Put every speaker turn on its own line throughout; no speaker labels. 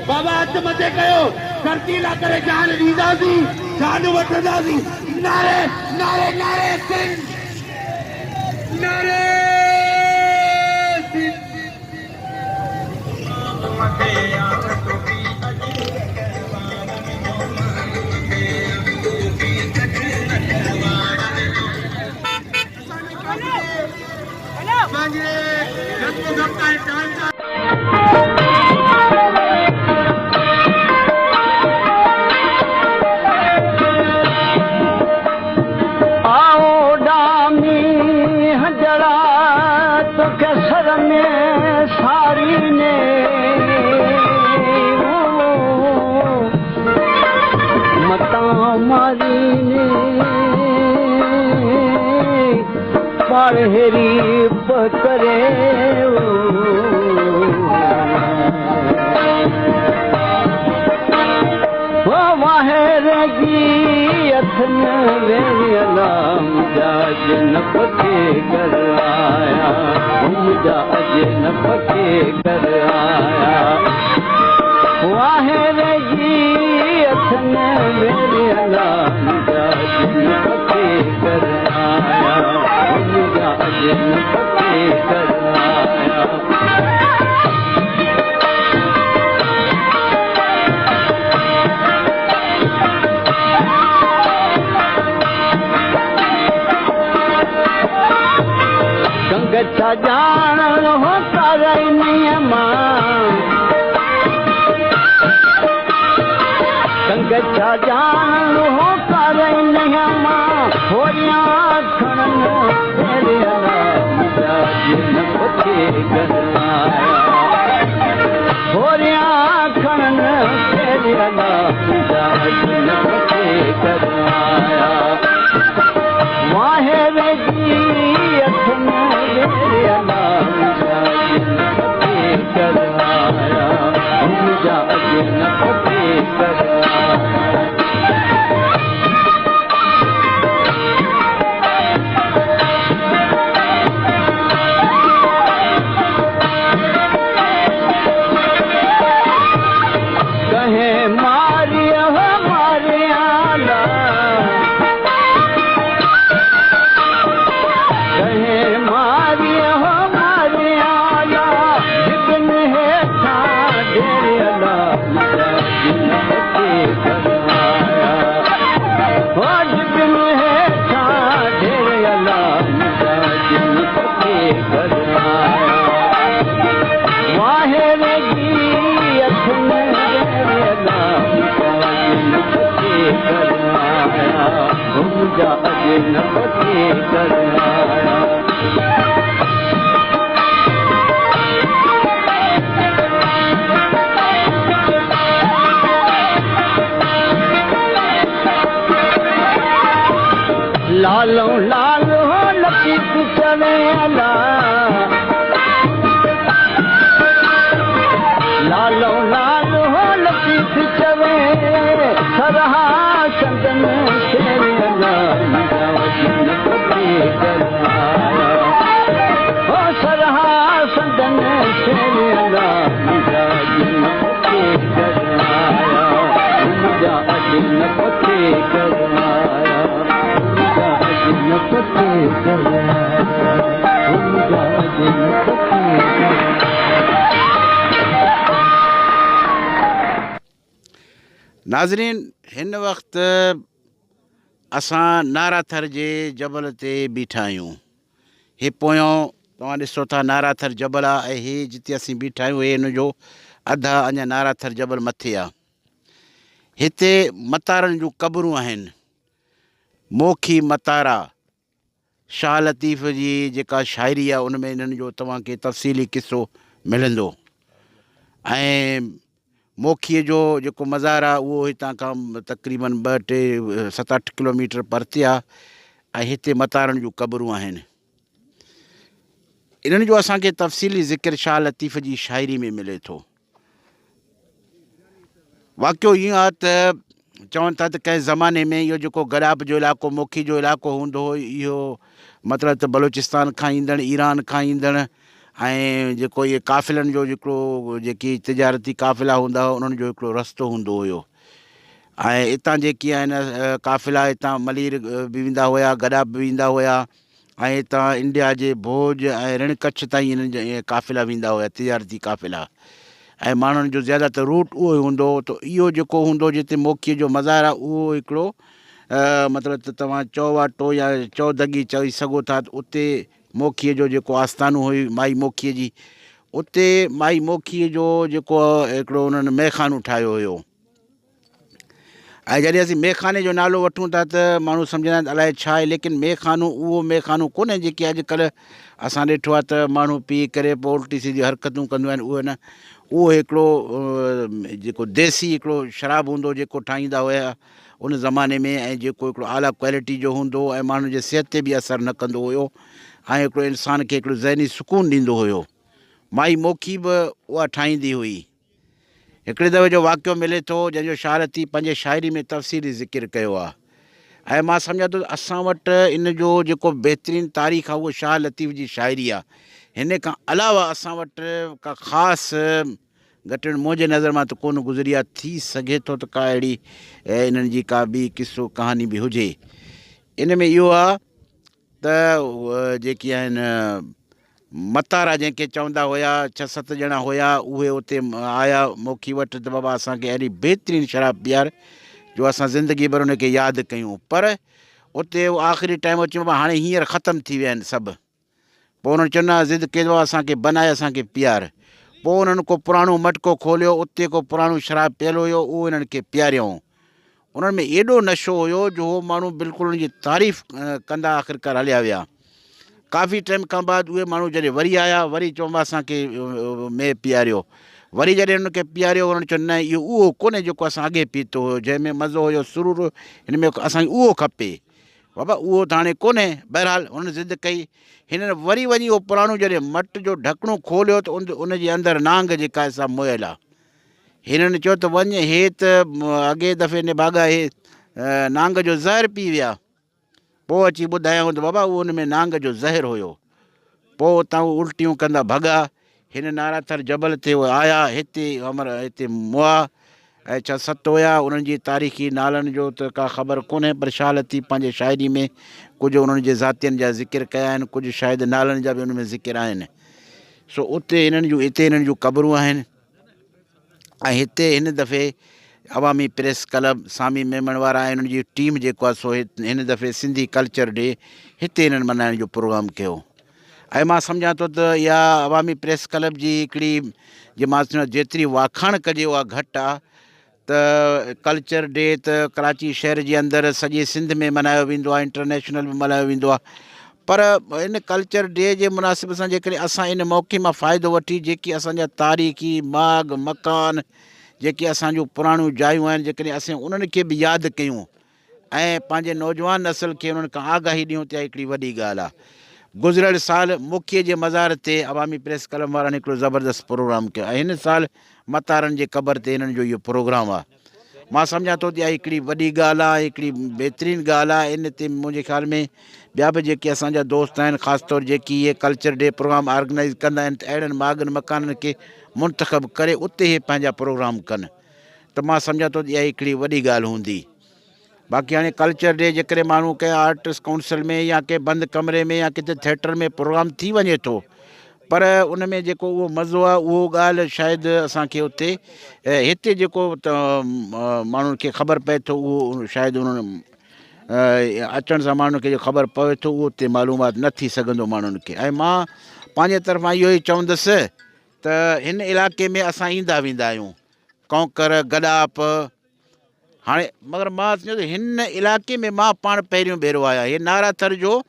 बाबा हथ मथे कयो धरती ला करे जान ॾींदासीं जान वठंदासीं नारे नारे नारे सिंध नारे
हेरी पकड़े वो वाहेरगी अथन वेरियला मुझा जन पके कर आया मुझा जन पके कर आया वाहेरगी अथन वेरियला मुझा जन पके कर आया जन पके कर आया गंग जान होता रही नियमा गंग जान होता रही नियमा होरिया खणन जन पके कर आया होरिया खणन फेरियला जन पके कर आया वाहेरगी अथन वेरियला जन पके कर आया मुझा जन पके कर आया जन पके कर आया लालो लाल हो लपीत चले अला लालो लाल हो लपीत चले सरहा चंदन शेर अला जन पके कर आया हो सरहा चंदन शेर अला जन पके कर आया मुझा जन पके कर आया जन पके कर आया मुझा जन पके कर
नाज़रीन हिन वक़्त असां नाराथर जे जबल ते बीठा आहियूं हे पोयों तव्हां ॾिसो था नाराथर जबल आहे ऐं हे जिते असीं बीठा आहियूं हे हिन जो अधा अञा नाराथर जबल मथे आहे हिते मतारनि जूं क़बरूं आहिनि मोखी मतारा शाह लतीफ़ जी जेका शाइरी आहे उन में इन्हनि जो तव्हांखे तफ़सीली किस्सो मिलंदो ऐं मोखीअ जो जेको मज़ार आहे उहो हितां खां तक़रीबन 2-7-8 किलोमीटर परते आहे ऐं हिते मतारनि जूं क़बरूं आहिनि इन्हनि जो असांखे तफ़सीली ज़िक्र शाह लतीफ़ जी शाइरी में मिले थो वाक़ियो ईअं आहे त चवनि था त कंहिं ज़माने में इहो जेको गॾाब जो इलाइक़ो मोखी जो इलाइक़ो हूंदो हुओ इहो मतिलबु त बलोचिस्तान खां ईंदड़ ईरान खां ईंदड़ ऐं जेको इहे काफ़िलनि जो हिकिड़ो जेकी तिजारती काफ़िला हूंदा हुआ उन्हनि जो हिकिड़ो रस्तो हूंदो हुयो। ऐं हितां जेकी आहिनि काफ़िला हितां मलीर बि वेंदा हुआ, गॾा बि वेंदा हुआ, ऐं हितां इंडिया जे भोज ऐं ऋण कच्छ ताईं हिननि जा इहे काफ़िला वेंदा हुआ, तिजारती काफ़िला। ऐं माण्हुनि जो ज़्यादातर रूट उहो ई हूंदो हो। त इहो जेको हूंदो जिते मोखीअ जो मज़ार आहे उहो हिकिड़ो मतिलबु त तव्हां चौवाटो या चौदगी चई सघो था। त उते मोखीअ जो जेको आस्थानु हुई माई मोखीअ जी, उते माई मोखीअ जो जेको हिकिड़ो उन्हनि मेखानो ठाहियो हुयो। ऐं जॾहिं असीं मेखाने जो नालो वठूं था त माण्हू सम्झंदा आहिनि अलाए छा आहे, लेकिन मेखानो उहो मेखानो कोन्हे जेके अॼुकल्ह असां ॾिठो आहे त माण्हू पी करे पोइ उल्टी सीधी हरकतूं कंदियूं आहिनि, उहे न। उहो हिकिड़ो जेको देसी हिकिड़ो शराब हूंदो जेको ठाहींदा हुआ उन ज़माने में, ऐं जेको हिकिड़ो आला क्वालिटी जो हूंदो ऐं माण्हुनि जे सिहत ते बि असरु न कंदो हुयो, ऐं हिकिड़ो इंसान खे हिकिड़ो ज़हनी सुकून ॾींदो हुयो। माई मोखी बि उहा ठाहींदी हुई। हिकिड़े दफ़े जो वाक़ियो मिले थो जंहिंजो शारती पंहिंजे शाइरी में तफ़सीली ज़िक्र कयो आहे। ऐं मां सम्झां थो असां वटि इन जो जेको बहितरीनु तारीख़ आहे उहो शाह लतीफ़ जी शाइरी आहे। हिन खां अलावा असां वटि का ख़ासि घटि मुंहिंजे नज़र मां त कोन गुज़री आहे। थी सघे थो त का अहिड़ी इन्हनि जी का ॿी किसो कहानी बि हुजे। इन में इहो आहे त जेकी आहिनि मतारा जंहिंखे चवंदा हुआ, 6-7 ॼणा हुआ, उहे उते आया मोखी वटि त बाबा असांखे अहिड़ी बहितरीनु शराब पीआर जो असां ज़िंदगी भर उनखे यादि कयूं। पर उते आख़िरी टाइम अची बाबा हाणे हींअर ख़तमु थी विया आहिनि सभु। पोइ उन्हनि चयो न ज़िद कयो आहे असांखे बनाए असांखे पीआर। पोइ उन्हनि को पुराणो मटको खोलियो, उते को पुराणो शराब पियल हुयो, उहो इन्हनि खे पीआरियऊं। उन्हनि में एॾो नशो हुयो जो उहो माण्हू बिल्कुलु उनजी तारीफ़ कंदा आख़िरकार हलिया विया। काफ़ी टाइम खां बाद उहे माण्हू जॾहिं वरी आया, वरी चवंदा असांखे में पीआरियो। वरी जॾहिं उनखे पीआरियो उन्हनि चयो न इहो उहो कोन्हे जेको असां अॻे पीतो हुयो, जंहिंमें मज़ो हुयो सुरूर, हिन में असांखे उहो खपे बाबा, उहो त हाणे कोन्हे। बहरहाल हुननि ज़िद कई। हिननि वरी वञी उहो पुराणो जॾहिं मट जो ढकणो खोलियो त उनजे अंदरि नांग जेका आहे सा मुयल आहे। हिननि चयो त वञ हे त अॻे दफ़े निभागा हे नांग जो ज़हर पी विया। पोइ अची ॿुधायऊं त बाबा उहो उन में नांग जो ज़हर हुयो। पोइ उतां उल्टियूं कंदा भॻा। हिन नाराथर जबल ते उहे आया, हिते मुआ ऐं 6-7 हुया। उन्हनि जी तारीख़ी नालनि जो त का ख़बर कोन्हे, पर शाह लतीफ़ पंहिंजे शाइरी में कुझु उन्हनि जे ज़ातियुनि जा ज़िक्र कया आहिनि, कुझु शायदि नालनि जा बि उन में ज़िक्र आहिनि। सो उते हिते हिननि जूं क़बरूं आहिनि। ऐं हिते हिन दफ़े अवामी प्रेस क्लब सामी मेमण वारा ऐं हिननि जी टीम जेको आहे सो हिन दफ़े सिंधी कल्चर डे हिते हिननि मल्हाइण जो प्रोग्राम कयो। ऐं मां सम्झां थो त इहा अवामी प्रेस क्लब जी हिकिड़ी जे मां जेतिरी वाखाण कजे उहा घटि आहे। त कल्चर डे त कराची शहर जे अंदरि सॼे सिंध में मल्हायो वेंदो आहे, इंटरनेशनल बि मल्हायो वेंदो आहे। पर इन कल्चर डे जे मुनासिब सां जेकॾहिं असां इन मौक़े मां फ़ाइदो वठी जेकी असांजा तारीख़ी बाग़ मकान जेके असांजूं पुराणियूं जायूं आहिनि, जेकॾहिं असां उन्हनि खे बि यादि कयूं ऐं पंहिंजे नौजवान नसल खे उन्हनि खां आगाही ॾियूं त हिकिड़ी वॾी ॻाल्हि आहे। गुज़िरियल साल मुखीअ जे मज़ार ते अवामी प्रेस क्लब वारनि हिकिड़ो ज़बरदस्तु प्रोग्राम कयो ऐं हिन साल मतारनि जे क़बर ते हिननि जो इहो प्रोग्राम आहे। मां सम्झां थो त इहा हिकिड़ी वॾी ॻाल्हि आहे, हिकिड़ी बहितरीनु ॻाल्हि आहे। इन ते मुंहिंजे ख़्याल में ॿिया बि जेके असांजा दोस्त आहिनि, ख़ासि तौरु जेकी इहे कल्चर डे प्रोग्राम ऑर्गेनाइज़ कंदा आहिनि, त अहिड़नि माॻनि मकाननि खे मुंतख़ब करे उते इहे पंहिंजा प्रोग्राम कनि। त मां सम्झां थो त इहा हिकिड़ी वॾी ॻाल्हि हूंदी। बाक़ी हाणे कल्चर डे जेकॾहिं माण्हू कंहिं आर्टिस्ट काउंसिल में या कंहिं बंदि कमरे में या किथे थिएटर में प्रोग्राम थी वञे थो, पर उन में जेको उहो मज़ो आहे उहो ॻाल्हि शायदि असांखे उते हिते जेको त माण्हुनि खे ख़बर पए थो उहो शायदि उन्हनि अचण सां माण्हुनि खे जो ख़बर पए थो उहो उते मालूमात न थी सघंदो माण्हुनि खे। ऐं मां पंहिंजे तरफ़ां इहो ई चवंदुसि त हिन इलाइक़े में असां ईंदा वेंदा आहियूं, कौंकर गॾाप। हाणे मगर मां सम्झो हिन इलाइक़े में मां पाण पहिरियों भेरो आहियां। हीअ नाराथर जो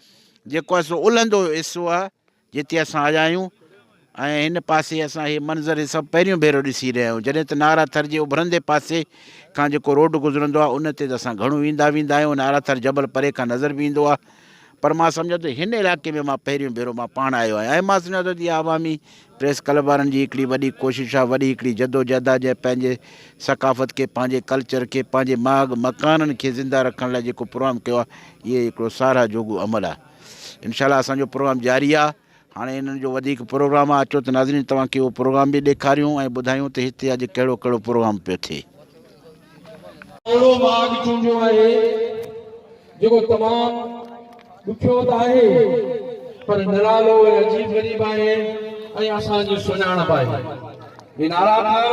जेको आहे सो उलंदो हिसो आहे जिते असां आया आहियूं, ऐं हिन पासे असां इहे मंज़र इहे सभु पहिरियों भेरो ॾिसी रहिया आहियूं। जॾहिं त नाराथर जे उभरंदे पासे खां जेको रोड गुज़रंदो आहे उन ते त असां घणो वेंदा आहियूं। नाराथर जबल परे खां नज़र बि ईंदो आहे, पर मां सम्झां थो हिन इलाइक़े में मां पहिरियों भेरो मां पाण आयो आहियां। ऐं मां सम्झां थो त इहा अवामी प्रेस क्लब वारनि जी हिकिड़ी वॾी कोशिशि आहे, वॾी हिकिड़ी जदोजहद आहे, जंहिं पंहिंजे सकाफ़त खे, पंहिंजे कल्चर खे, पंहिंजे माॻ मकाननि खे ज़िंदा रखण लाइ जेको प्रोग्राम कयो आहे, इहे हिकिड़ो साराह जोॻो अमल आहे। इनशाला असांजो प्रोग्राम जारी आहे। हाणे इन्हनि जो वधीक प्रोग्राम आहे, अचो त नाज़रीन तव्हांखे उहो प्रोग्राम बि ॾेखारियूं ऐं ॿुधायूं त हिते अॼु कहिड़ो कहिड़ो प्रोग्राम पियो थिए।
अहिड़ो माॻ चूंडियो आहे जेको तमामु ॾुखियो त आहे पर निरालो ऐं अजीब ग़रीब आहे ऐं असांजी सुञाणप आहे। ही नारा थर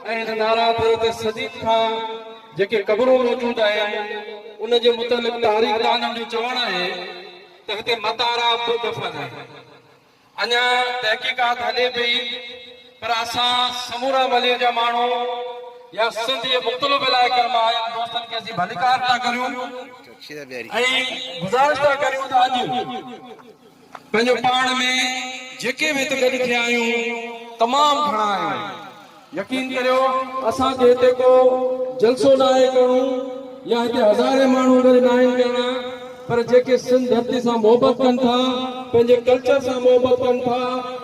ऐं हिन नारा थर ते सदीद खां जेके क़बरूं मौजूदु आहिनि उन जे मुतलिक़ तारीख़दाननि जो चवणु आहे त हिते मतारा बि दफ़न आहे। अञा तहक़ीक़ात हले पई पर असां समूरा मलीर जा माण्हू या सिंध जे मुख़्तलिफ़ इलाइक़नि मां आयल दोस्तनि खे असीं भलिकार था करियूं ऐं गुज़ारिश था करियूं त अॼु पंहिंजो पाण में जेके बि हिते गॾु थिया आहियूं तमामु घणा आहियूं। यकीन करियो असांखे हिते को जलसो न आहे करणो या हिते हज़ारे माण्हू गॾु न आहिनि करणा, पर जेके सिंध धरती सां मोहबत कनि था, पंहिंजे कल्चर सां मोहबत कनि था,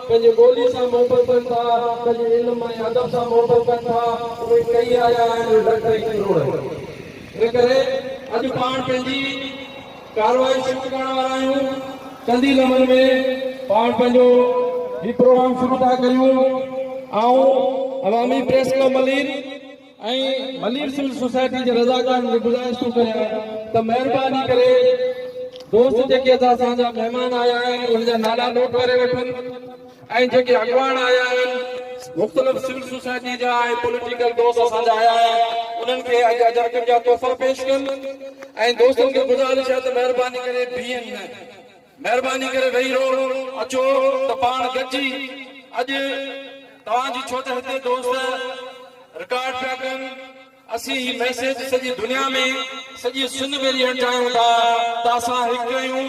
पंहिंजे ॿोली सां मोहबत कनि था, पंहिंजे इल्म ऐं अदब सां मोहबत कनि था, उहे कई आया आहिनि लख करोड़। इन करे अॼु पाण पंहिंजी कारवाई शुरू करण वारा आहियूं। कंदील अमन में पाण पंहिंजो ही प्रोग्राम शुरू था करियूं। ऐं अवामी प्रेस क्लब मलीर ऐं मलीर सिविल सोसाइटी जे रज़ाकारनि खे गुज़ारिश थो कयां त महिरबानी करे दोस्त जेके असांजा महिमान आया आहिनि उनजा नाला नोट करे वठनि ऐं जेके अॻवान आया आहिनि मुख़्तलिफ़ सिविल सोसाइटी जा ऐं पॉलिटिकल दोस्त असांजा आया आहिनि उन्हनि खे अॼु अजरकम जा तोहफ़ा पेश कनि ऐं दोस्तनि खे गुज़ारिश आहे त महिरबानी करे बीहनि न, महिरबानी करे वेही रहो, अचो त पाण गॾिजी अॼु तव्हांजी छो त हिते दोस्त रिकॉर्ड पिया कनि। असीं ही मैसेज सॼी दुनिया में सॼी सिंध में ॾियणु चाहियूं था त असां हिकु आहियूं।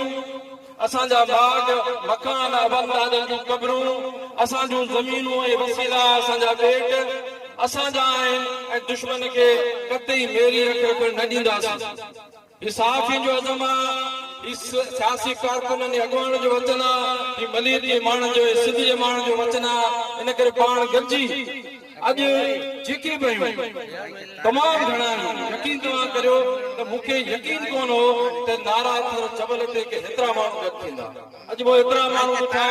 असांजा बाग मकान अबंदादनि जूं क़बरूं असांजूं ज़मीनूं ऐं वसीला असांजा पेट असांजा आहिनि ऐं दुश्मन खे कतई मेरी रख न ॾींदासीं। ही साफ़ियुनि जो अज़म आहे, ही सियासी कारकुननि अॻवान जो वचन आहे, ही मलीर जे माण्हुनि जो सिंध जे माण्हुनि जो वचन आहे। इन करे पाण गॾिजी अॼु जेके बि आहियूं तमामु घणा आहियूं। यकीन तव्हां करियो त मूंखे यकीन कोन हो त नारा थर जबल ते के हेतिरा माण्हू गॾु थींदा। अॼु वो एतिरा माण्हू ॾिठा,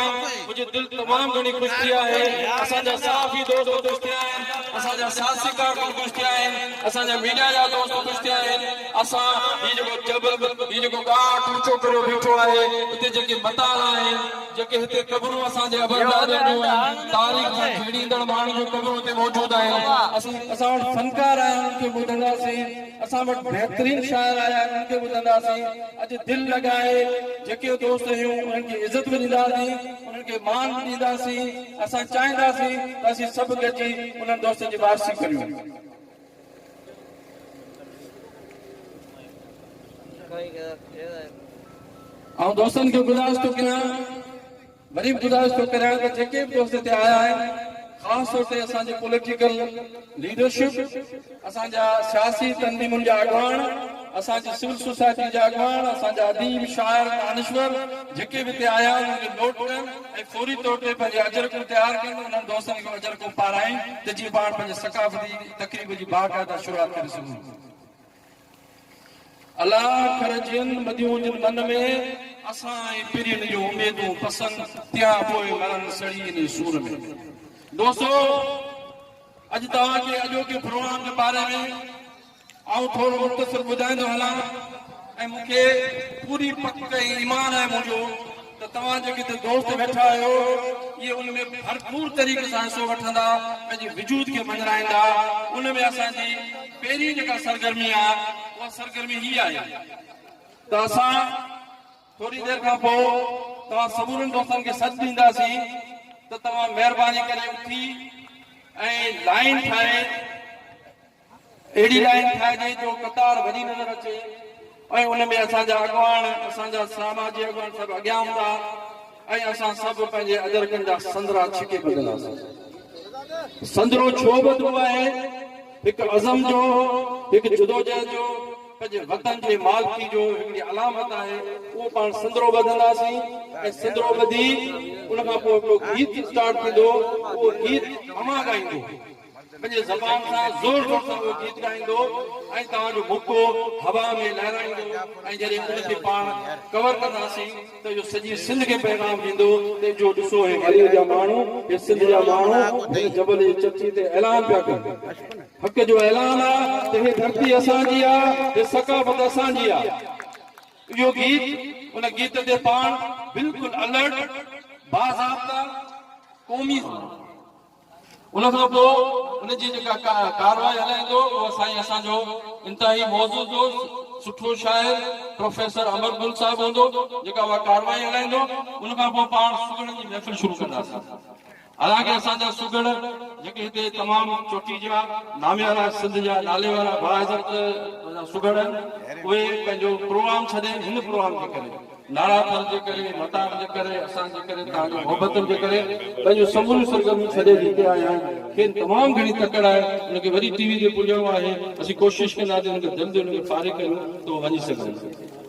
मुंहिंजी दिलि तमामु घणी ख़ुशि थी आहे। असांजा साफ़ी दोस्त ख़ुशि थिया आहिनि, असांजा सियासी कारकुन ख़ुशि थिया आहिनि, असांजा मीडिया जा दोस्त ख़ुशि थिया आहिनि। असां ही जेको जबल ही जेको घाट ऊचो करे बीठो आहे, हिते जेके मतार आहिनि, जेके हिते क़बरूं असांजे अबरदादनि जूं आहिनि, तारीख़ सां छेड़ींदड़ माण्हुनि जूं क़बरूं हिते मौजूदु आहिनि। असां वटि फनकार आया आहिनि उनखे ॿुधंदासीं, असां वटि बहितरीन शाइर आया आहिनि उनखे ॿुधंदासीं। अॼु दिलि लॻाए जेके दोस्त आहियूं उन्हनि खे इज़त बि ॾींदासीं, उन्हनि खे मान बि ॾींदासीं। असां चाहींदासीं त असीं सभु गॾिजी उन्हनि दोस्तनि जी वापसी करियूं। ऐं दोस्तनि खे गुज़ारिश थो कयां, वरी बि गुज़ारिश थो करियां त जेके बि दोस्त हिते आया आहिनि ख़ासि तौर ते असांजे पॉलिटिकल लीडरशिप, असांजा सियासी तंज़ीमुनि जा अॻवान, असांजी सिविल सोसाइटी जा अॻवान, असांजा अदीब शाइर दानिश्वर जेके बि हिते आया आहिनि उनखे नोट कनि ऐं फौरी तौर ते पंहिंजे अजरकूं तयारु कनि, उन्हनि दोस्तनि खे अजरकूं पाराइनि त जीअं पाण पंहिंजे सक़ाफ़ती तक़रीब जी बाक़ाइदा शुरूआत करे सघूं। अलाह खरजियन मदियूं जिन मन में असां ऐं पिरियुनि जूं उमेदूं पसंदि त्या पोइ मरण सड़ी इन सूर में। दोस्तो अॼु तव्हांखे अॼोके प्रोग्राम जे बारे में आउं थोरो मुख़्तसिर ॿुधाईंदो हलां ऐं मूंखे पूरी पक ईमान आहे मुंहिंजो त तव्हां जेके हिते दोस्त वेठा आहियो इहे उन में भरपूर तरीक़े सां हिसो वठंदा, पंहिंजे वजूद खे मञाईंदा। उन में असांजी पहिरीं जेका सरगर्मी आहे उहा सरगर्मी हीअ आहे त असां थोरी देरि खां पोइ तव्हां सभुनि दोस्तनि खे सॾु ॾींदासीं त तव्हां महिरबानी करे उथी ऐं लाइन ठाहे, अहिड़ी लाइन ठाहिजे जो कतार वॾी नज़र अचे ऐं उन में असांजा अॻवान, असांजा सामाजी अॻवान सभु अॻियां हूंदा ऐं असां सभु पंहिंजे अजरकनि जा संदरा छिके ॿधंदासीं। संदरो छो ॿधो आहे? हिकु अज़म जो, हिकु जुदोजहद जो, पंहिंजे वतन जे मालिकी जो हिकिड़ी अलामत आहे। उहो पाण संदरो ॿधंदासीं ऐं संदरो ॿधी उन खां पोइ हिकिड़ो गीत स्टार्ट थींदो, उहो गीत अमा ॻाईंदो पंहिंजे ज़बान सां ज़ोर ज़ोर सां उहो गीत ॻाईंदो ऐं तव्हांजो मुको हवा में लहराईंदो ऐं जॾहिं उनखे पाण कवर कंदासीं त इहो सॼी सिंध खे पैगाम ॾींदो त जो ॾिसो हे गलीअ जा माण्हू हे सिंध जा माण्हू हिन जबल जी चची ते ऐलान पिया कनि हक़ जो ऐलान आहे त हे धरती असांजी आहे हे सकाफ़त असांजी आहे इहो गीत उन गीत ते पाण बिल्कुलु अलर्ट बाज़ाब्ता क़ौमी उन खां पोइ उनजी जेका कारवाई हलाईंदो उहो साईं असांजो इंतिहाई मौजूद जो सुठो शाइर प्रोफेसर अमर गुल साहिबु हूंदो जेका उहा कारवाई हलाईंदो उन खां पोइ पाण सुगड़नि जी महफ़िल शुरू कंदासीं हालांकि असांजा सुगड़ जेके हिते तमामु चोटी जा नामे वारा सिंध जा नाले वारा बाइज़त सुगड़ आहिनि उहे पंहिंजो प्रोग्राम छॾे हिन प्रोग्राम खे करे नाराथल जे करे मतार जे करे असांजे करे तव्हांजो मोहबतनि जे करे पंहिंजो समूरी सरगर्मी छॾे ॾींदे आया आहिनि खेनि तमामु घणी तकड़ आहे उनखे वरी टीवी ते पुॼणो आहे असीं कोशिशि कंदासीं उनखे जल्दी उनखे फारिग कयूं त उहो वञी सघनि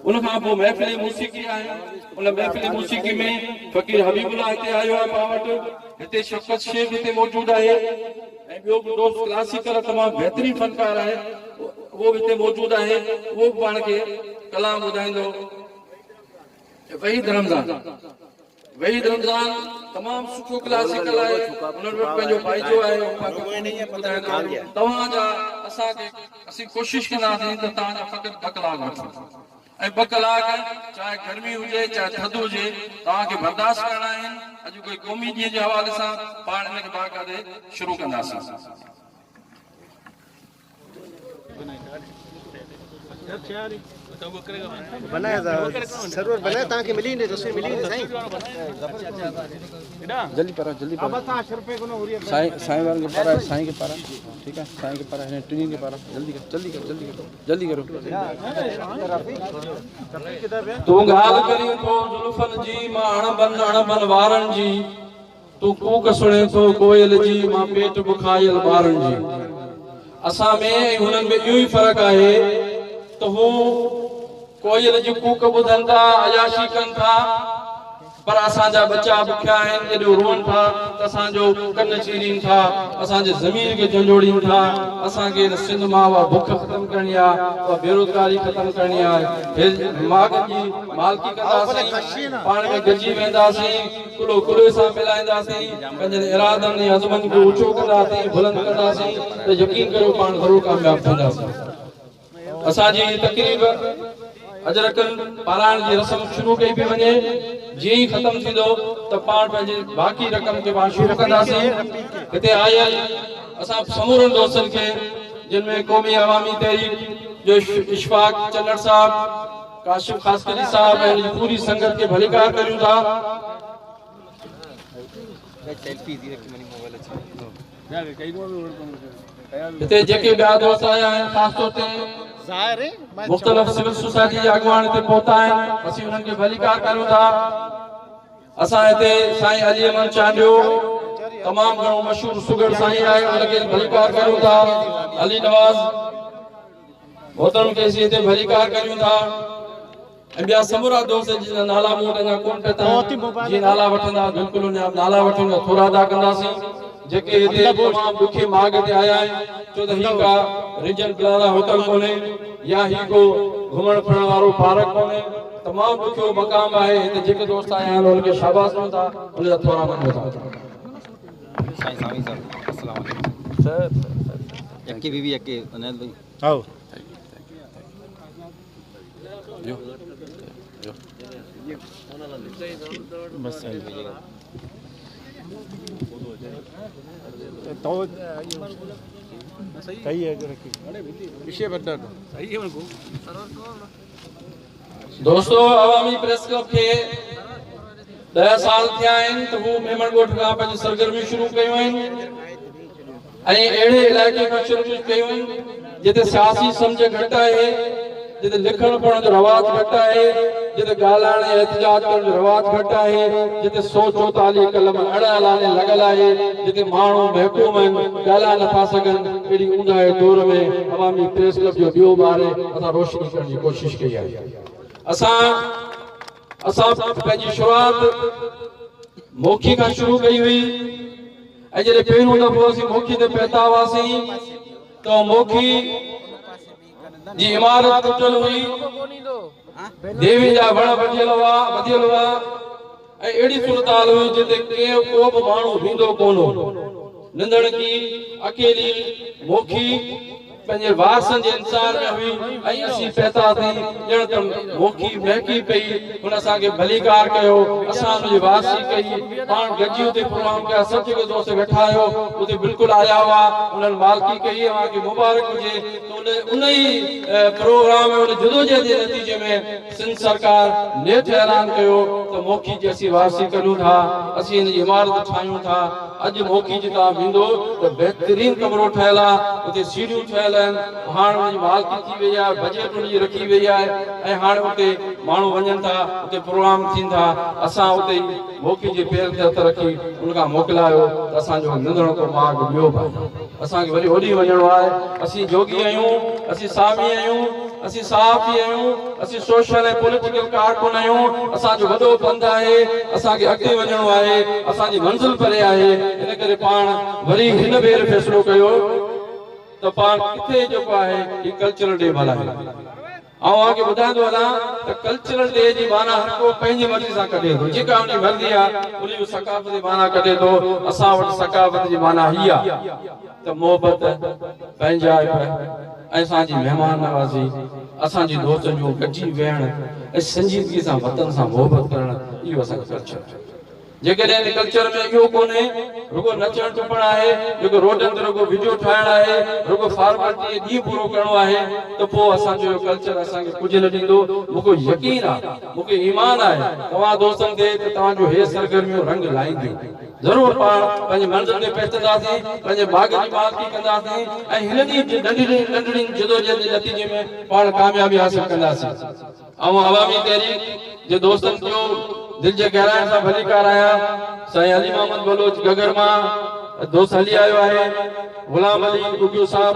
उन खां पोइ महफ़िल मौसीक़ी आहे उन महफ़िल मौसीक़ी में फ़क़ीर हबीबुल्लाह हिते आयो आहे पाण वटि हिते शफ़क़त शेख हिते मौजूदु आहे ऐं ॿियो बि दोस्त क्लासिकल तमामु बहितरीन फ़नकार आहे उहो बि हिते मौजूदु आहे उहो बि पाण खे कलाम ॿुधाईंदो वहीद रमज़ान तमामु सुठो क्लासिकल आहे उन्हनि वटि पंहिंजो भाईजो आहे तव्हांजा असांखे असीं कोशिशि कंदासीं त तव्हांजा फ़क़ति 2 कलाक वठूं ऐं 2 कलाक चाहे गर्मी हुजे चाहे थधि हुजे तव्हांखे बर्दाश्त करणा आहिनि अॼु कोई क़ौमी ॾींहं जे हवाले सां पाण हिनखे बाक़ाइदे शुरू कंदासीं
बनाया सर्वर बनाया ताकि मिली नहीं तस्वीर मिली नहीं साईं जल्दी पर अब था रुपए को हो रही है साईं वाले के पारा साईं के पारा ठीक है साईं के पारा है ट्रेनिंग के पारा जल्दी करो
तू गाल करी तो जुल्फन जी मां अणबन वारन जी तू कूक सुणे तो कोयल जी मां पेट बुखायल बारन जी असा में हुनन में इहो ई फर्क आहे तो वो कोयल जी कूक ॿुधनि था अयाशी कनि था पर असांजा बच्चा बुखिया आहिनि एॾो रोअनि था त असांजो कन चीरीनि था असांजे ज़मीन खे झंझोड़ीनि था असांखे हिन सिंध मां उहा बुख ख़तमु करणी आहे उहा बेरोज़गारी ख़तमु करणी आहे मालिकी कंदासीं पाण में गॾिजी वेंदासीं कुले सां मिलाईंदासीं पंहिंजनि इरादनि ऐं अज़मनि खे ऊचो कंदासीं बुलंद कंदासीं त यकीन करियो पाण ज़रूरु कामयाबु थींदासीं असांजी तकरीब अजरकल पारायण जी रस्म शुरू कई पई वञे जीअं ई ख़तम थींदो त पाण पंहिंजी बाक़ी रक़म खे पाण शुरू कंदासीं हिते आयल असां समूरनि दोस्तनि खे जिन में क़ौमी अवामी तहरीक जो इशफाक चन्नड़ साहब काशिफ खासकरी साहब ऐं पूरी संगत खे भलीकार करियूं था हिते जेके ॿिया दोस्त आया आहिनि ख़ासि तौर ते मुख़्तलिफ़ सिविल सोसाइटी जे अॻुवान हिते पहुता आहिनि असीं उन्हनि खे भलीकार करियूं था असां हिते साईं अली अहमद चांडियो तमामु घणो मशहूरु सुगड़ साईं आहे उनखे भलीकार करियूं था अली नवाज़ मोहतरम खे असीं हिते भलीकार करियूं था ऐं ॿिया समूरा दोस्त जिन नाला मूं वटि अञा कोन पिया अथनि जीअं नाला वठंदा बिल्कुलु उन नाला वठंदा थोरा अदा कंदासीं जेके हिते तमामु ॾुखी माग ते आया आहिनि छो त हीउ का रिजन प्लान होटल कोन्हे या हीउ को घुमण फिरण वारो पार्क कोन्हे तमामु ॾुखियो मक़ाम आहे हिते जेके दोस्त आया आहिनि उन्हनि खे शाबाश ॾियूं था उनजा थोरा मञूं था
साईं साईं साहब अस्सलाम वालेकुम सर यक्की बीवी यक्की अनैल भाई आओ बस तो सही है जो रखी विषय बता दो सही है उनको
दोस्तों अवामी प्रेस क्लब के 10 साल थिया आहिनि त हू मेमण ॻोठ खां पंहिंजी सरगर्मी शुरू कयूं आहिनि ऐं अहिड़े इलाइक़े खां शुरू कयूं आहिनि जिते सियासी सम्झ घटि आहे जिते लिखण पढ़ण जो रवाज घटि आहे जिते ॻाल्हाइण ऐं एहतिजाज करण जो रवाज घटि आहे जिते 144 कलम अड़ालाने लॻल आहे जिते माण्हू महकूम आहिनि ॻाल्हाए नथा सघनि अहिड़ी ऊंदाहे दौर में अवामी प्रेस क्लब जो ॿियो ॿार असां रोशनी करण जी कोशिशि कई आहे असां पंहिंजी शुरूआत मौखी खां शुरू कई हुई ऐं जॾहिं पहिरियों दफ़ो असीं मोखी ते पहुता हुआसीं त मोखी जी इमारत टुटल हुई, देवी जा वण वधियल हुआ ऐं अहिड़ी सूरत हाल हुई जिते को बि माण्हू बींदो कोन हो। निंदड़ की अकेली मोखी पंहिंजे वारसनि जे इंतज़ार में हुई ऐं असीं पहुतासीं ॼण त मोखी महकी पई, हुन असांखे भलीकार कयो, असां हुनजी वारसी कई, पाण गॾिजी उते प्रोग्राम कया, सभु जेके दोस्त वेठा आहियो उते बिल्कुलु आया हुआ, उन्हनि मालकी कई, अव्हांखे मुबारक हुजे। त उन ई प्रोग्राम में उन जदोजहद जे नतीजे में सिंध सरकार नेठ ऐलान कयो त मोखी जी असीं वारसी करूं था, असीं हिन जी इमारत ठाहियूं था। अॼु मोखी जी तव्हां वेंदो त बहितरीन कमरो ठहियल आहे, उते सीढ़ियूं ठहियल आहिनि, हाणे हुनजी मालकी थी वई आहे, बजट हुनजी रखी वई आहे ऐं हाणे उते माण्हू वञनि था, उते प्रोग्राम थींदा। असां उते मोखी जे पेर ते हथ रखी उनखां मोकिलायो त असांजो निंदण को मार्ग ॿियो बि असांखे वरी होॾी वञिणो आहे। असीं जोगी आहियूं, असीं सामी आहियूं, असीं साफ़ी आहियूं, असीं सोशल ऐं पॉलिटिकल कारकुन आहियूं, असांजो वॾो पंध आहे, असांखे अॻिते वञिणो आहे, असांजी मंज़िल परे आहे। इन करे पाण वरी हिन भेरे फ़ैसिलो कयो त पाण किथे जेको आहे ही कल्चरल डे मल्हायूं। आगे ॿुधाईंदो वञा त कल्चरल डे जी माना हर को पंहिंजी मर्ज़ी सां कढे थो, जेका उनजी मर्ज़ी आहे उनजी सकाफ़त जी माना कढे थो। असां वटि सकाफ़त जी माना हीअ आहे त मोहबत, पंहिंजाइप ऐं असांजी महिमान नवाज़ी, असांजी दोस्तनि जूं गॾिजी वेहण ऐं संजीदगी सां वतन सां मोहबत करण, इहो असांजो कल्चर आहे। जेकॾहिं कल्चर में इहो कोन्हे, रुगो नचण टुपण आहे, जेको रोडनि ते रुगो वीडियो ठाहिण आहे, रुगो फॉर्मेलिटी ॾींहुं पूरो करणो आहे, त पोइ असांजो इहो कल्चर असांखे कुझु न ॾींदो। मूंखे यकीन आहे, मूंखे ईमान आहे तव्हां दोस्तनि ते त तव्हांजो हे सरगर्मियूं रंग लाहींदियूं। ज़रूर पाण पंहिंजे मंज़िल ते पहुचंदासीं, पंहिंजे बाग़ जी मालकी कंदासीं ऐं हिननि नंढड़ी जदोजहद जे नतीजे में पाण कामयाबी हासिल कंदासीं। ऐं अवामी तहरीक जे दोस्तनि जो दिल जे गहराइण सां भलीकार आहियां। साईं अली मोहम्मद बलोच गगर मां दोस्त हली आयो आहे, गुलाम अली उगियो साहब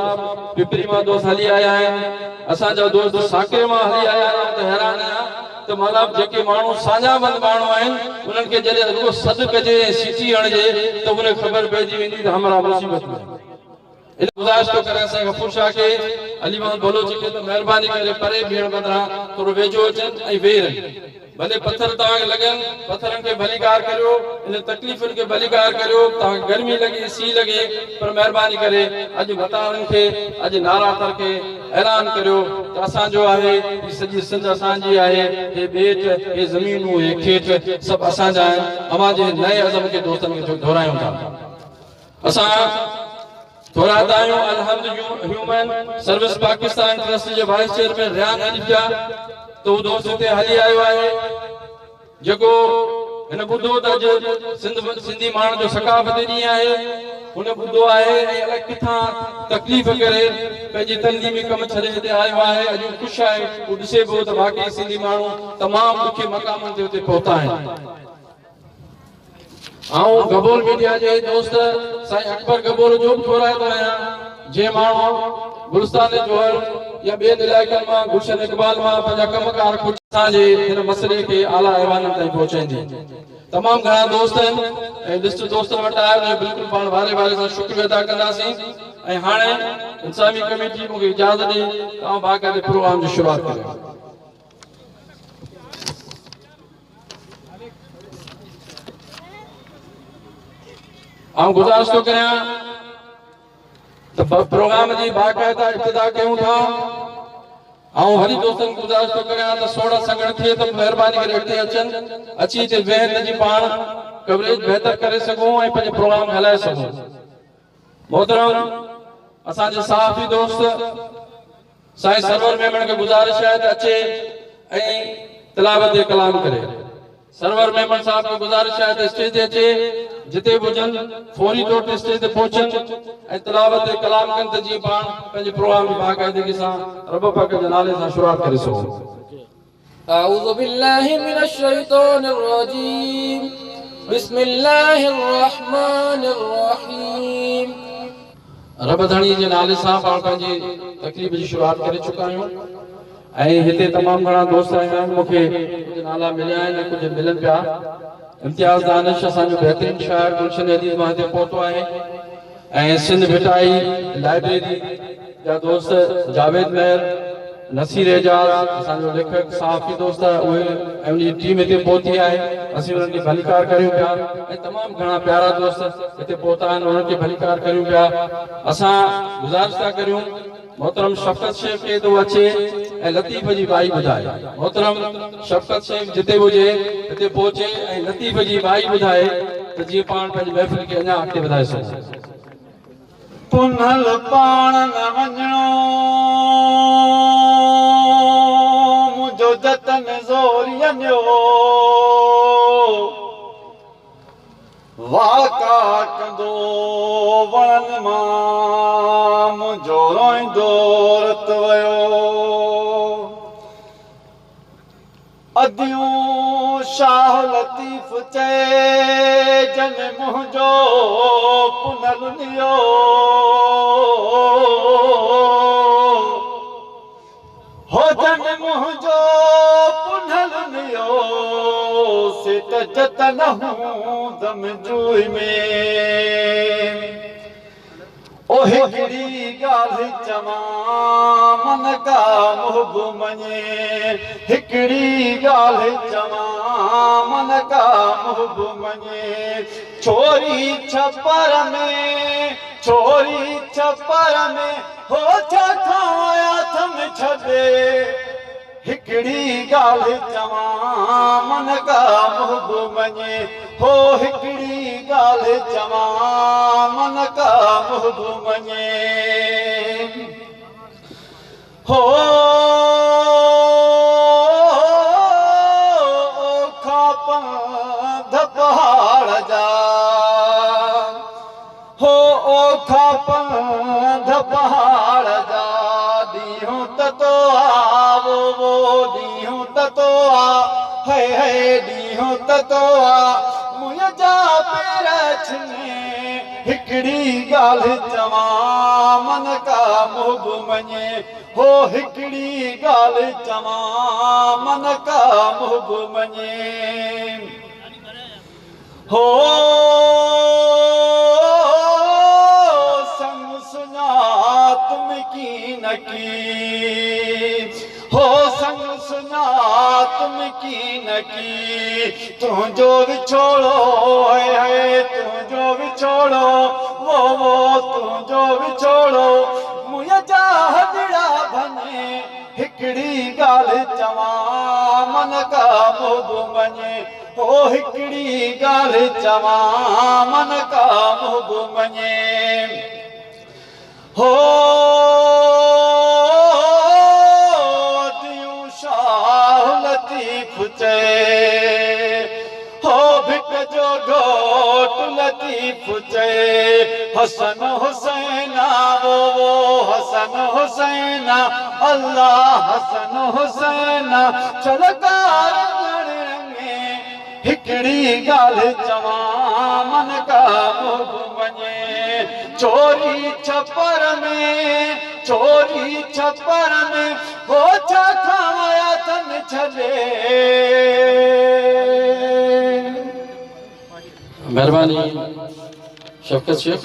पिपरी मां दोस्त हली आया आहिनि, असांजा दोस्त साके मां हली आया आहिनि। त हैरान आहियां त मतिलबु जेके माण्हू साझाबंद माण्हू आहिनि उन्हनि खे जॾहिं रुगो सॾु कजे ऐं सीटी हणिजे त उन्हें ख़बर पइजी वेंदी त हमरा मुसीबत में। इन गुज़ारिश थो करियां साईं गफूर शाह खे, अली मोहम्मद बलोच खे त महिरबानी करे परे बीहण बदिरां थोरो वेझो अचनि ऐं वेही रहनि। भले पत्थर तव्हांखे लॻनि, पत्थरनि खे भलीकार करियो, इन तकलीफ़ुनि खे भलीकार करियो, तव्हांखे गर्मी लॻे, सी लॻे, पर महिरबानी करे अॼु वतारनि खे, अॼु नारातर खे ऐलान करियो त असांजो आहे, ही सॼी सिंध असांजी आहे, हे ॿेट, हे ज़मीनूं, हे खेत सभु असांजा आहिनि। अवां जे नए अज़म खे दोस्तनि खे दोहरायूं था। असां दोहराईंदा आहियूं अलहम्द ह्यूमन सर्विस पाकिस्तान ट्रस्ट जे वाइस चेयरमैन रियान हनीफा, तो दोस्त हिते हली आयो आहे, जेको हिन ॿुधो त अॼु सिंधी माण्हुनि जो सकाफ़ती ॾींहुं आहे। हुन ॿुधो आहे ऐं अलाए किथां तकलीफ़ करे पंहिंजी तनलीमी कम छॾे हिते आयो आहे। अॼु ख़ुशि आहे, हू ॾिसे पियो त बाक़ी सिंधी माण्हू तमामु ॾुखे मक़ामनि ते हुते पहुता आहिनि। ऐं गबोल मीडिया जे दोस्त साईं अकबर गबोल जो बि दोहराईंदो आहियां, जे माण्हू गुलस्तान जोहर या ॿियनि इलाइक़नि मां गुलशन इक़बाल मां पंहिंजा कमकार असांजे हिन मसइले खे आला अहवालनि ताईं पहुचाईंदी। तमामु घणा दोस्त आहिनि ऐं लिस्ट दोस्त वटि आयो, बिल्कुलु पाण वारे वारे सां शुक्रिया अदा कंदासीं। ऐं हाणे इंसामी कमेटी मूंखे इजाज़त ॾे, तव्हां बाक़ाइदे प्रोग्राम जी शुरूआत करियो। आउं गुज़ारिश थो करियां त प्रोग्राम जी बाक़ाइदा इब्तिदा कयूं था। ऐं हरी दोस्तनि गुज़ारिश थो करियां त 16 सगड़ थिए त महिरबानी करे अॻिते अचनि, अची हिते वेहनि जी पाण कवरेज बहितर करे सघूं ऐं पंहिंजो प्रोग्राम हलाए सघूं। मोहतरम असांजे साफ़ी दोस्त साईं सरवर मेमण खे गुज़ारिश आहे त अचे ऐं तिलावत कलाम करे। सरवर मेमण साहब खे गुज़ारिश आहे त स्टेज ते अचे, जिते बि हुजनि फौरी तौर ते स्टेज ते पहुचनि ऐं तिलावत कलाम कनि त जीअं पाण पंहिंजे प्रोग्राम जी बाक़ाइदगी सां रब पाक जे नाले सां शुरूआत करे सघूं।
अऊज़ु बिल्लाहि मिनश शैतानिर रजीम, बिस्मिल्लाहिर रहमानिर रहीम।
रब धणी जे नाले सां पाण पंहिंजी तकलीफ़ जी शुरूआत करे चुका आहियूं ऐं हिते तमामु घणा दोस्त आहिया आहिनि, मूंखे कुझु नाला मिलिया आहिनि, कुझु मिलनि पिया। इम्तियाज़ दानिश असांजो बहितरीन शाइर गुलशन हदीस मां हिते पहुतो आहे ऐं सिंध भिटाई लाइब्रेरी जा दोस्त जावेद महर नसीर एजाज असांजो लेखक सहाफ़ी दोस्त उहे ऐं उनजी टीम हिते पहुती आहे असीं उन्हनि खे भलीकार करियूं पिया ऐं तमामु घणा प्यारा दोस्त हिते पहुता आहिनि उन्हनि खे भलीकार करियूं पिया असां गुज़ारिश था करियूं मोहतरम शफ़क़त शेख खे थो अचे ऐं लतीफ़ जी बाई ॿुधाए मोहतरम शफ़क़त शेख जिते बि हुजे हिते पहुचे ऐं लतीफ़ जी बाई ॿुधाए त जीअं पाण पंहिंजी महफ़िल खे अञा अॻिते वधाए सघूं
पुनल पाण न वञणो मुंहिंजो जतन ज़ोरियो वाका कंदो वणनि मां मुंहिंजो रोईंदो रत वियो अदियूं शाह लतीफ़ चए जन मुंहिंजो पुनल नियो हो जन मुंहिंजो पुनल नियो से त जतन हूं दम जूई में ओ हिकिड़ी ॻाल्हि चवां मन का मुहबु मञे हिकिड़ी ॻाल्हि चवां मन का मुहबु मञे छोरी छपर में हो छा खाया थम छॾे हिकिड़ी ॻाल्हि चवां मन का मुहबु मञे हो हिकिड़ी ॻाल्हि चवां मन का मुहबु मञे हो पंध पहाड़ जा हो ओखा पंध पहाड़ जा ॾींहं ततो आवो वो ॾींहं ततो आ है ॾींहं ततो आ मुंहिंजा पेर छिने हिकिड़ी ॻाल्हि चवां मन का मुहबु मञे हो हिकिड़ी ॻाल्हि चवां मन का मुहबु मञे हो संग सुञात की न की हो संग सुञात की न की तुंहिंजो विछोड़ो है तुंहिंजो विछोड़ो वो तुंहिंजो विछोड़ो मुंहिंजा हदिड़ा भने हिकिड़ी ॻाल्हि चवां मन का मुहबु मञे हो हिकिड़ी ॻाल्हि चवां मन का मुहबु मञे हो दियूं शाह लतीफ़ चए हो भिट जो घोट लतीफ़ चए हसन हुसैना वो हसन हुसैना अल्लाह हसन हुसैना छलकार हिकिड़ी ॻाल्हि चवां मन का मुहबु मञे चोरी छपर में हो छा खाया थन छॾे
महिरबानी शफ़क़त शेख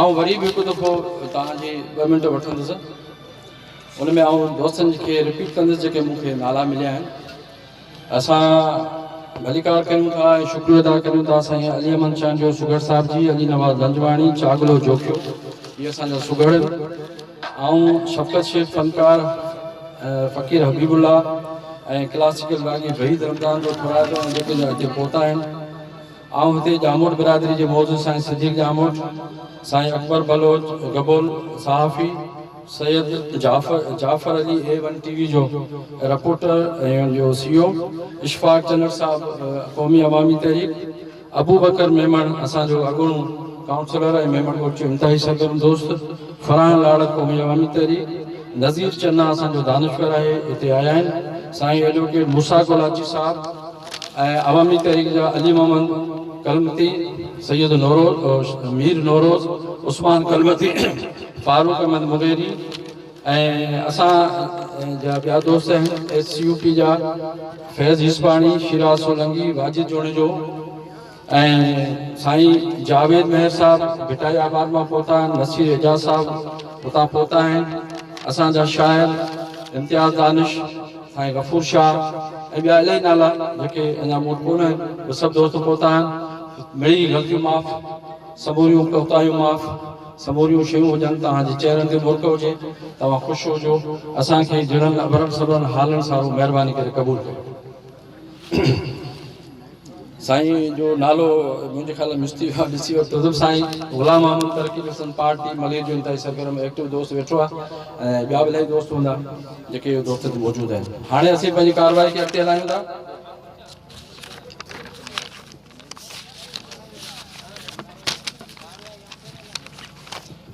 आउं वरी बि हिकु दफ़ो तव्हांजी 2 मिंट वठंदुसि उन में आउं दोस्तनि खे रिपीट कंदुसि जेके मूंखे नाला मिलिया आहिनि असां भलीकार कयूं था ऐं शुक्रिया अदा कयूं था साईं अली अमन शाह जो सुगड़ साहिब जी अली नवाज़ लंजवाणी चागलो जोखियो इहे असांजा सुगड़ ऐं शफ़क़त शेख फनकार फ़कीर हबीबुल्ला ऐं क्लासिकल रागी वहीद रमज़ान जो फराइदो जेके हिते पहुता आहिनि ऐं हिते जामोट बिरादरी जे मौजूद साईं सिद्दीक़ जामोट साईं अकबर बलोच गबोल सहाफ़ी सैयद जाफ़र अली A1 TV जो रिपोर्टर ऐं जो CEO इशफाक चनर साहब क़ौमी अवामी तहरीक अबू बकर मेमण असांजो अॻूणो काउंसलर ऐं मेमण कोट जो इंतहाई सरगर्म दोस्त फरहान लाड़ क़ौमी अवामी तहरीक नज़ीर चन्ना असांजो दानिश्वर आहे हिते आया आहिनि साईं एडवोकेट मूसा कोलाची साहब ऐं अवामी तहरीक जा अली मोहम्मद कलमती सैयद नौरोज़ मीर नौरोज़ उस्मान कलमती फारूक अहमद मुगेरी
ऐं असां जा ॿिया दोस्त आहिनि SUP जा फैज़ हिस्बाणी, शिराज सोलंकी, वाजिद जोड़िजो ऐं साईं जावेद मेहर साहब भिटाई आबाद मां पहुता आहिनि, नसीर एजाज साहब हुतां पहुता आहिनि, असांजा शाइर इम्तियाज़ दानिश, साईं गफ़ूर शाह ऐं ॿिया इलाही नाला जेके अञा मूं वटि कोन आहिनि, उहे सभु दोस्त पहुता आहिनि। मिड़ी ग़लतियूं माफ़, समूरियूं कोताहियूं माफ़, समूरियूं शयूं हुजनि, तव्हांजे चहिरनि ते मुर्क हुजे, तव्हां ख़ुशि हुजो, असांखे जड़नि अबरनि सभरनि हालनि सां महिरबानी करे क़बूल कयो। साईं जो नालो मुंहिंजे ख़्याल में मिस्ती ॾिसी वरितो साईं ग़ुलाम अहमद तरक़ी पसंद पार्टी मलेर जो इंतहाई सरगर्म एक्टिव दोस्त वेठो आहे ऐं ॿिया बि इलाही दोस्त हूंदा जेके दोस्त मौजूदु आहिनि। हाणे असीं पंहिंजी कारवाई खे अॻिते हलायूं था।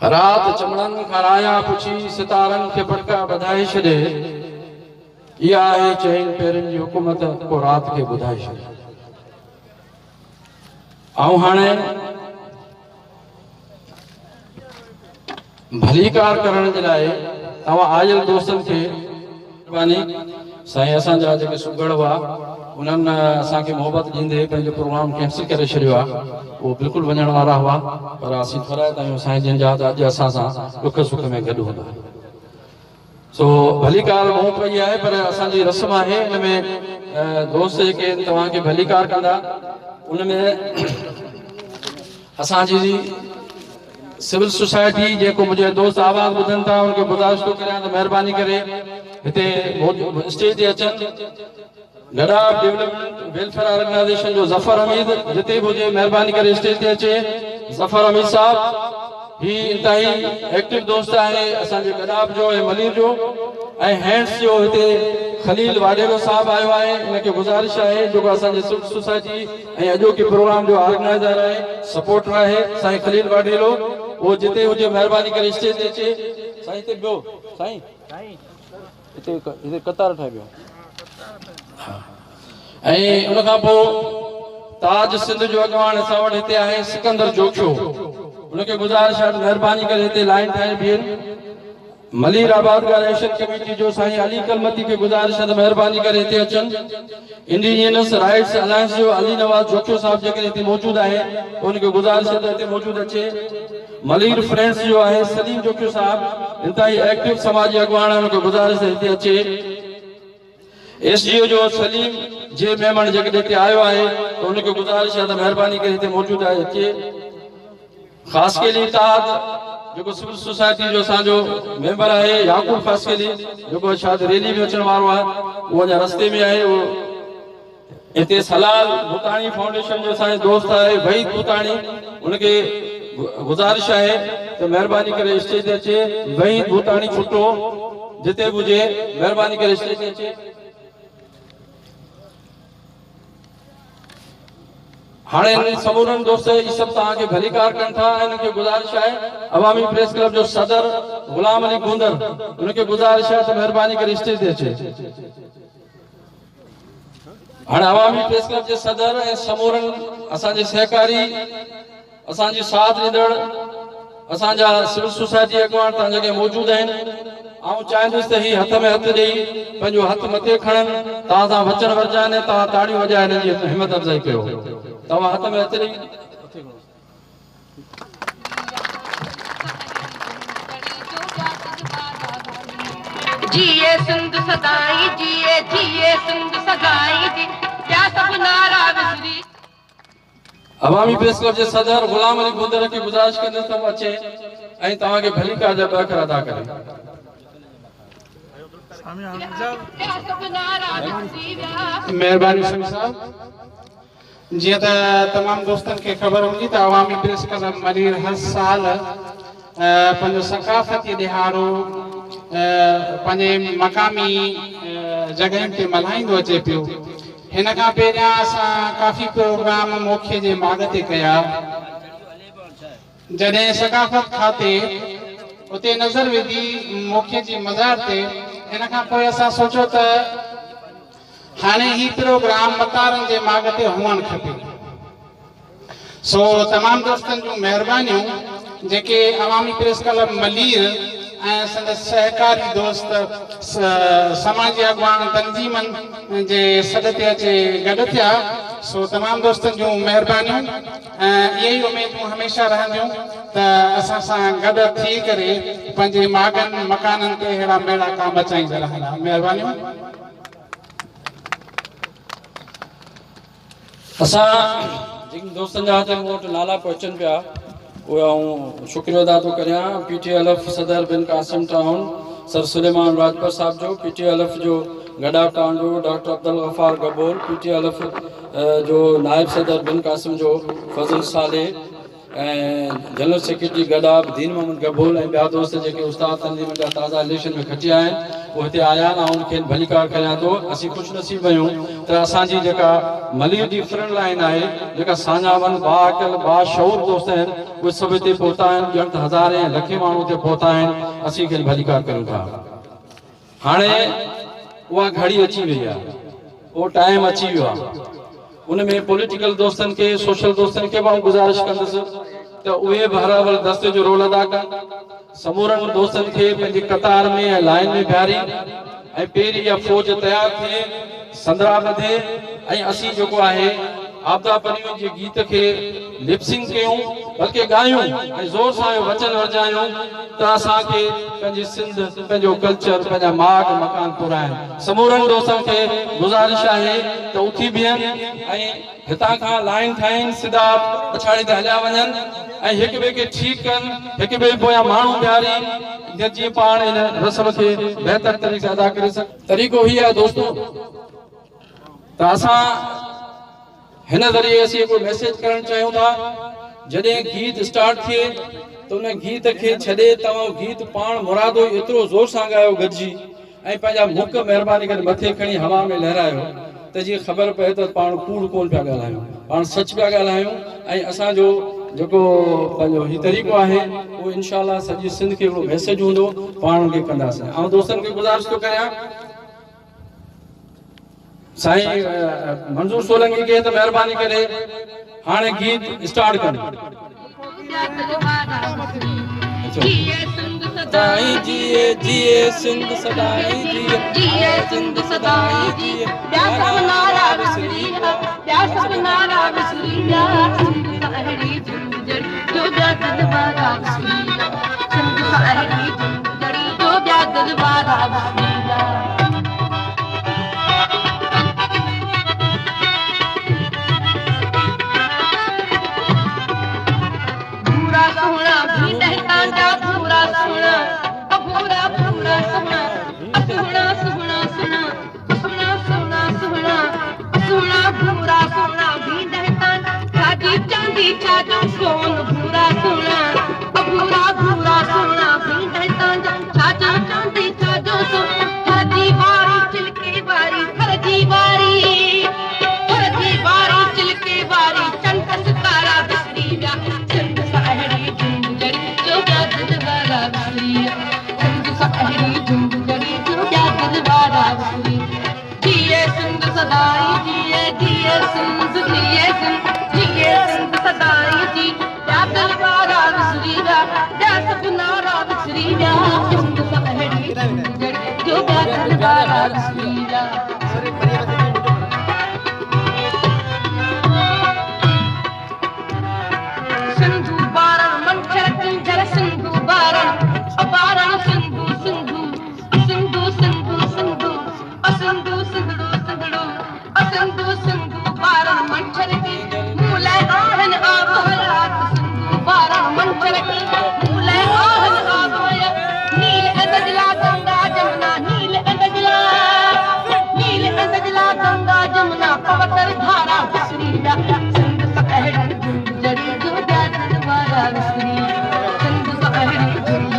रात चमड़नि खां राया पुछी सितारनि खे फटका ॿधाए छॾे, इहा आहे चइनि पेरनि जी हुकूमत को राति खे ॿुधाए छॾे। ऐं हाणे भलीकार करण जे लाइ तव्हां आयल दोस्तनि खे महिरबानी, साईं असांजा जेके सुगड़ हुआ उन्हनि असांखे मोहबत ॾींदे पंहिंजो प्रोग्राम कैंसिल करे छॾियो आहे। उहो बिल्कुलु वञण वारा हुआ, पर असीं थोराइता आहियूं साईं जिन जा अॼु असां सां दुख सुख में गॾु हूंदा। सो भलीकार मूं पई आहे, पर असांजी रस्म आहे हिन में दोस्त जेके आहिनि तव्हांखे भलीकार कंदा, उनमें असांजी सिविल सोसाइटी जेको मुंहिंजे दोस्त आवाज़ ॿुधनि था उनखे गुज़ारिश थो करियां त महिरबानी करे हिते स्टेज ते अचनि। गडाफ डेवलपमेंट वेलफेयर ऑर्गेनाइजेशन जो ज़फर हमीद जिते बि हुजे महिरबानी करे स्टेज ते अचे। ज़फर हमीद साहब ही इंतहाई एक्टिव दोस्त आहे असांजे गडाफ जो ऐं मलीर जो, ऐं हैंड्स जो हिते खलील वाडेरो साहब आयो आहे। इनखे गुज़ारिश आहे जेको असांजे सिविल सोसाइटी ऐं अॼोके प्रोग्राम जो ऑर्गेनाइज़र आहे, सपोर्टर आहे साईं खलील वाडेरो, उहो जिते हुजे महिरबानी करे स्टेज ते अचे। साईं हिते ॿियो साईं हिते कतार ठाहे पियो। ऐं उनखां पोइ ताज सिंध जो अॻवान असां वटि हिते आहे सिकंदर जोखियो, उनखे गुज़ारिश आहे महिरबानी करे हिते लाइन ठाहे बीहनि। मलीर आबाद रेशन कमेटी जो साईं अली कलमती खे गुज़ारिश आहे त महिरबानी करे हिते अचनि। इंडिजिनस राइट्स अलायंस जो अली नवाज़ जोखियो साहब जेके हिते मौजूदु आहे उनखे गुज़ारिश आहे त हिते मौजूदु अचे। मलीर फ्रेंड्स जो आहे सलीम जोखियो साहब, इंतहाई एक्टिव समाजी अॻवान आहे, उनखे गुज़ारिश आहे हिते अचे। SGO जो सलीम जे मेमण जेके हिते आयो आहे त उनखे गुज़ारिश आहे त महिरबानी करे हिते मौजूदु आहे अचे। ख़ासकेली इताद जेको सिविल सोसाइटी जो असांजो मेंबर आहे याकूब ख़ासकेली जेको शायदि रैली में अचण वारो आहे, उहो अञा रस्ते में आहे। उहो हिते सलाल भूताणी फाउंडेशन जो असांजो दोस्त आहे वहीद भूताणी, उनखे गुज़ारिश आहे त महिरबानी करे स्टेज ते अचे। वहीद भूताणी छुटो जिते बि हुजे महिरबानी करे स्टेज ते अचे। हाणे समूरनि दोस्त इहे सभु तव्हांखे भलीकार कनि था। इनखे गुज़ारिश आहे अवामी प्रेस क्लब जो सदर गुलाम अली गुंदर, उनखे गुज़ारिश आहे त महिरबानी करे स्टेज ते अचे। हाणे अवामी प्रेस क्लब जे सदर ऐं समूरनि असांजे सहकारी असांजी साथ ॾींदड़ असांजा सिविल सोसाइटी अॻवान तव्हां जेके मौजूदु आहिनि, आउं चाहींदुसि त ही हथ में हथ ॾेई पंहिंजो हथ मथे खणनि, तव्हां सां वचन वरजाइनि ऐं तव्हां ताड़ियूं वॼाए हिननि जी हिमत अफ़ज़ाई कयो। तव्हां हथ में हथ ॾेई
जिए सिंध सदाई जिए जिए सिंध सदाई जी क्या सब नारा विसरी।
अवामी प्रेस क्लब जे सदर गुलाम अली गुंदर खे गुज़ारिश कंदे सभु अचे ऐं तव्हांखे भलीकार जा ॿ अखर अदा करे।
महिरबानी साहब। जीअं त तमामु दोस्तनि खे ख़बर हूंदी त अवामी प्रेस क्लब मलीर हर साल पंहिंजो सकाफ़ती ॾिहारो पंहिंजे मक़ामी जॻहियुनि ते मल्हाईंदो अचे पियो। हिन खां पहिरियां असां काफ़ी प्रोग्राम मोखे जे माग ते कया। जॾहिं सकाफ़त खाते उते नज़र विधी मोखे जी मज़ार ते, हिन खां पोइ असां सोचियो त हाणे ही प्रोग्राम मतारनि जे माग ते हुअणु खपे। सो तमामु दोस्तनि जूं महिरबानियूं जेके अवामी प्रेस क्लब मलीर ऐं संदसि सहकारी दोस्त समाजी अॻवान तंज़ीमनि जे सॾ ते अचे गॾु थिया। सो तमामु दोस्तनि जूं महिरबानियूं ऐं इहे ई उमेदूं हमेशह रहंदियूं त असां सां गॾु थी करे पंहिंजे मागनि मकाननि ते अहिड़ा मेड़ा का बचाईंदा रहंदा। महिरबानियूं।
असां जिन दोस्तनि जा हथ मूं वटि नाला पहुचनि पिया उहे आऊं शुक्रिया अदा थो करियां। PTLF सदर बिन कासिम टाउन सर सुलेमान राजपर साहब जो, PTLF जो गडा टाउन जो डॉक्टर अब्दुल गफ़ार गबोल, PTLF जो नायब सदर बिन कासिम जो फज़ल साले ऐं जनरल सेक्रेटरी गडा दीन मोहम्मद गबोल ऐं ॿिया दोस्त जेके उस्ताद तंज़ीम जा ताज़ा इलेक्शन में खटिया आहिनि उहे हिते आया आहिनि ऐं उनखे भलीकार करियां थो। असीं ख़ुशनसीब आहियूं त असांजी जेका मलीर जी फ्रंट लाइन आहे, जेका साञावन बाअक़ल बाशऊर दोस्त आहिनि, उहे सभु हिते पहुता आहिनि। ॼण त हज़ारे ऐं लखे माण्हू हिते पहुता आहिनि। असीं खेनि भलीकार कयूं था। हाणे उहा घड़ी अची वई आहे, उहो टाइम अची वियो आहे। उनमें पॉलिटिकल दोस्तनि खे, सोशल दोस्तनि खे बि आउं गुज़ारिश कंदुसि त उहे बराबरि दस्ते जो रोल अदा कनि। समूरनि दोस्तनि खे पंहिंजी कतार में ऐं लाइन में बीहारी ऐं पहिरीं इहा फ़ौज तयारु थिए, संदरा ॿधे ऐं असीं जेको आहे आपदा परियूं जे गीत खे लिपसिंग कयूं, बल्कि ॻायूं ऐं ज़ोर सां वचन वॼायूं त असांखे पंहिंजी सिंध, पंहिंजो कल्चर, पंहिंजा माग मकान पुराइनि। समूरनि दोस्तनि खे गुज़ारिश आहे त उथी बीहनि ऐं हितां खां लाइन ठाहिनि, सिधा पछाड़ी ते हलिया वञनि ऐं हिक ॿिए खे ठीकु कनि, हिक ॿिए पोयां माण्हू बीहारी जीअं पाण इन रस्म खे बहितर तरीक़े सां अदा करे सघूं। तरीक़ो हीअ आहे दोस्तो त असां हिन ज़रिए असीं हिकिड़ो मैसेज करणु चाहियूं था। जॾहिं गीत स्टार्ट थिए त उन गीत खे छॾे तव्हां गीत पाण मुरादो एतिरो ज़ोर सां ॻायो गॾिजी ऐं पंहिंजा मुख महिरबानी करे मथे खणी हवा में लहरायो त जीअं ख़बर पए त पाण कूड़ कोन पिया ॻाल्हायूं, पाण सच पिया ॻाल्हायूं। ऐं असांजो जेको पंहिंजो हीउ तरीक़ो आहे उहो इनशाला सॼी सिंध खे हिकिड़ो मैसेज हूंदो, पाण उनखे कंदासीं। ऐं दोस्तनि खे गुज़ारिश थो करियां, साईं मंज़ूर सोलंकी खे त महिरबानी करे हाणे गीत स्टार्ट कनि। सदाई जिए जिए सिंध सदाई जिए जिए सिंध सदाई जिए प्यासा नारा विसरीला प्यासा नारा विसरीला साहरी जिंद जड़ी जो ब्यादल वारा विसरीला सिंध साहरी जिंद जड़ी जो ब्यादल वारा विसरीला। पूरा सोना भी दहता जा पूरा सोना पूरा पूरा सोना सोना सोना सोना सोना सोना सोना सोना पूरा सोना भी दहता चांदी चांदी चादर सोन पूरा सोना पूरा पूरा सोना भी दहता चादर चांदी चादर सोन फर्जी वारी चिलके वारी फर्जी वारी चिलके वारी चंद सितारा बिसरी जा चंद साहरी जिंद जड़ी जो ब्यादल वारा बिसरी चंद साहरी जिंद जड़ी जो ब्यादल वारा बिसरी। जिए सिंध सदाई जिए जिए सिंध जिए सिंध जिए सिंध सदाई जी ब्यादल वारा बिसरी जा जा सब नारा बिसरी जा चंद साहरी जिंद जड़ी जो ब्यादल वारा बिसरी जा। सिंधु बारण मंचर किंजर सिंधु बारण बारण सिंधु सिंधु सिंधु सिंधु सिंधु सिंधु सिंधु सिंधु सिंधु सिंधु बारण मंचर की मूले आहन आभयात सिंधु बारण मंचर की मूले आहन आभया नील अंदजला गंगा जमुना नील अंदजला गंगा जमुना पवित्र धारा बिसरी जा सिंध साहरी जड़ी जो ब्यादल वारा बिसरी सिंध साहरी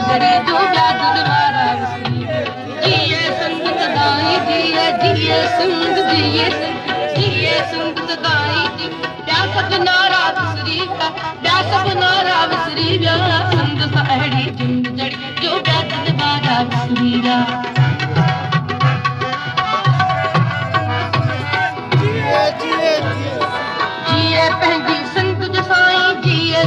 जड़ी जो ब्यादल वारा बिसरी। जिए सिंध सदाई जिए जिए सिंध जिए जिए सिंध सदाई जी ब्यासब नारा बिसरी ब्यासब नारा बिसरी जा सिंध साहरी जिंद जड़ी जो ब्यादल वारा बिसरी जा। जिए पंहिंजी सिंध जो साईं जिए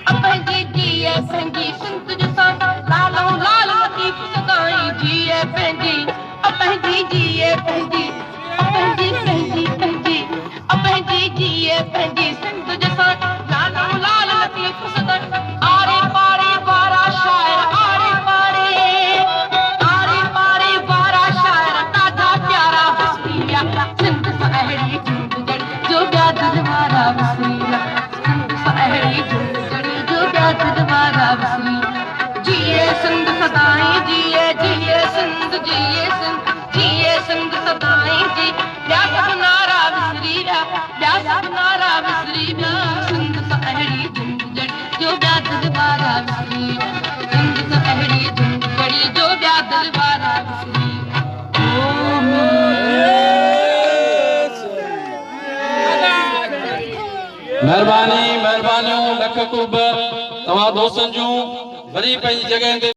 पंहिंजी जिए
पंहिंजी सिंध जो सा लालो लाल लतीफ़ सदाई जिए पंहिंजी पंहिंजी जिए पंहिंजी पंहिंजी पंहिंजी पंहिंजी पंहिंजी जिए पंहिंजी सिंध जो सा लालो लाल लतीफ़ सदाई आरे पारे वारा शायर आरे पारे वारा शायर ॾाढा प्यारा वसीला सिंध सां अहिड़ी झूम जड़ी जो ॿिया दिल वारा वसीला सिंध सां अहिड़ी झूम जड़ी जो ॿिया दिल वारा वसीला जिए सिंध सदाई जिए जिए सिंध सदाई जी ॿिया सभु नारा विसरी विया सिंध सां अहिड़ी झूम जड़ी जो ॿिया दिल वारा वसीला सिंध सां अहिड़ी झूम जड़ी जो ॿिया दिल वारा वसीला
महिरबानी महिरबानियूं लख कुर्ब तव्हां दोस्तनि जूं वरी पंहिंजी जॻह ते